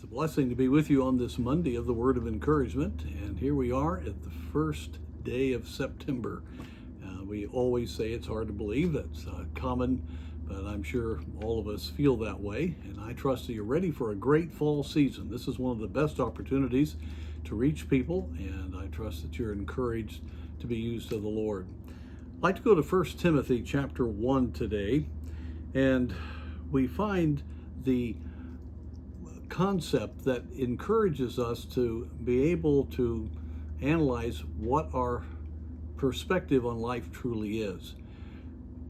It's a blessing to be with you on this Monday of the Word of Encouragement. And here we are at the first day of September. We always say it's hard to believe. That's common, but I'm sure all of us feel that way. And I trust that you're ready for a great fall season. This is one of the best opportunities to reach people, and I trust that you're encouraged to be used of the Lord. I'd like to go to 1 Timothy chapter 1 today, and we find the concept that encourages us to be able to analyze what our perspective on life truly is.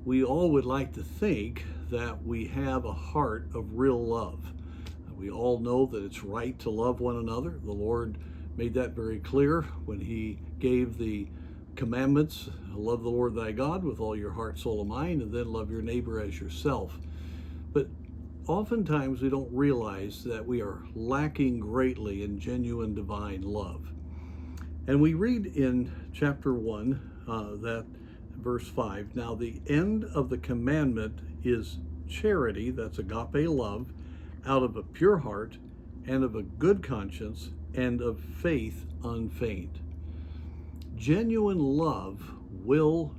We all would like to think that we have a heart of real love. We all know that it's right to love one another. The Lord made that very clear when He gave the commandments: love the Lord thy God with all your heart, soul, and mind, and then love your neighbor as yourself. But oftentimes we don't realize that we are lacking greatly in genuine divine love. And we read in chapter 1, that verse 5, now the end of the commandment is charity, that's agape love, out of a pure heart and of a good conscience and of faith unfeigned. Genuine love will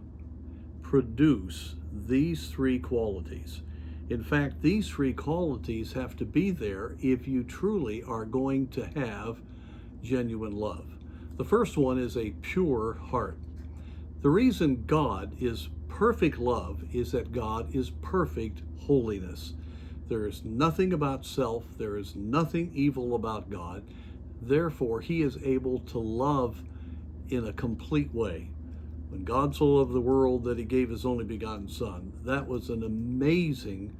produce these three qualities. In fact, these three qualities have to be there if you truly are going to have genuine love. The first one is a pure heart. The reason God is perfect love is that God is perfect holiness. There is nothing about self, there is nothing evil about God. Therefore, He is able to love in a complete way. When God so loved the world that He gave His only begotten Son, that was an amazing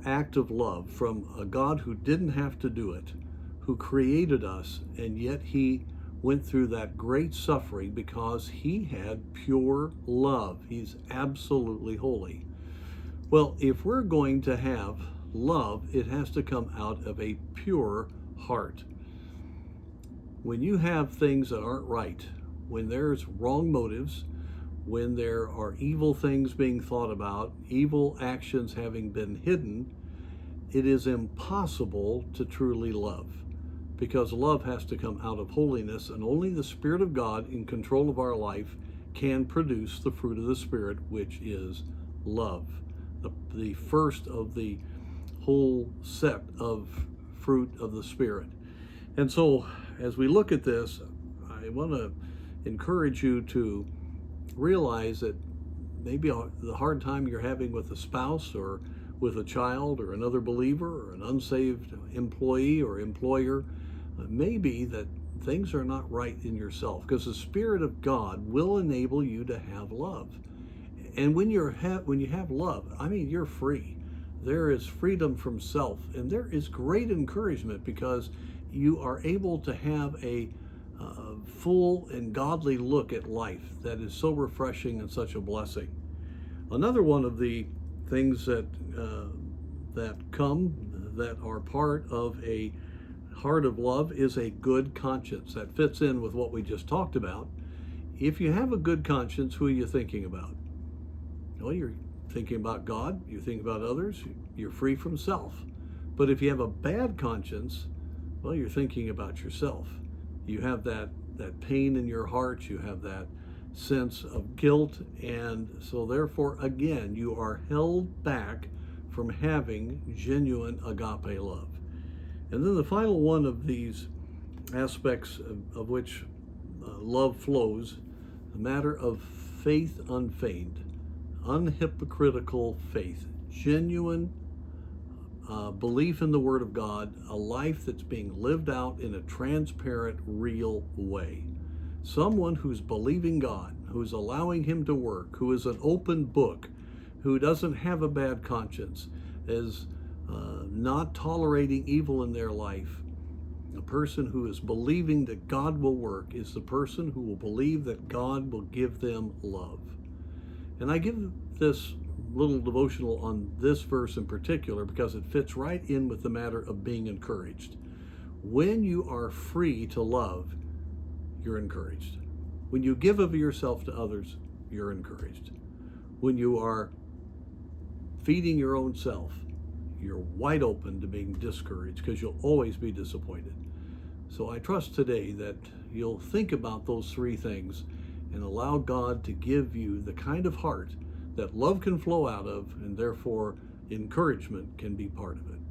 act of love from a God who didn't have to do it, who created us, and yet He went through that great suffering because He had pure love. He's absolutely holy. Well, if we're going to have love, it has to come out of a pure heart. When you have things that aren't right, when there's wrong motives, when there are evil things being thought about, evil actions having been hidden, it is impossible to truly love, because love has to come out of holiness, and only the Spirit of God in control of our life can produce the fruit of the Spirit, which is love, the first of the whole set of fruit of the Spirit. And so as we look at this, I want to encourage you to realize that maybe the hard time you're having with a spouse or with a child or another believer or an unsaved employee or employer may be that things are not right in yourself, because the Spirit of God will enable you to have love. And when you have love, I mean, you're free. There is freedom from self, and there is great encouragement because you are able to have a full and godly look at life that is so refreshing and such a blessing. Another one of the things that are part of a heart of love is a good conscience. That fits in with what we just talked about. If you have a good conscience, who are you thinking about? Well, you're thinking about God, you're thinking about others, you're free from self. But if you have a bad conscience, well, you're thinking about yourself. You have that pain in your heart, you have that sense of guilt, and so therefore, again, you are held back from having genuine agape love. And then the final one of these aspects of which love flows, the matter of faith unfeigned, unhypocritical faith, genuine belief in the Word of God, a life that's being lived out in a transparent, real way. Someone who's believing God, who's allowing Him to work, who is an open book, who doesn't have a bad conscience, is not tolerating evil in their life. A person who is believing that God will work is the person who will believe that God will give them love. And I give this little devotional on this verse in particular because it fits right in with the matter of being encouraged. When you are free to love, you're encouraged. When you give of yourself to others, you're encouraged. When you are feeding your own self, you're wide open to being discouraged, because you'll always be disappointed. So I trust today that you'll think about those three things and allow God to give you the kind of heart that love can flow out of, and therefore encouragement can be part of it.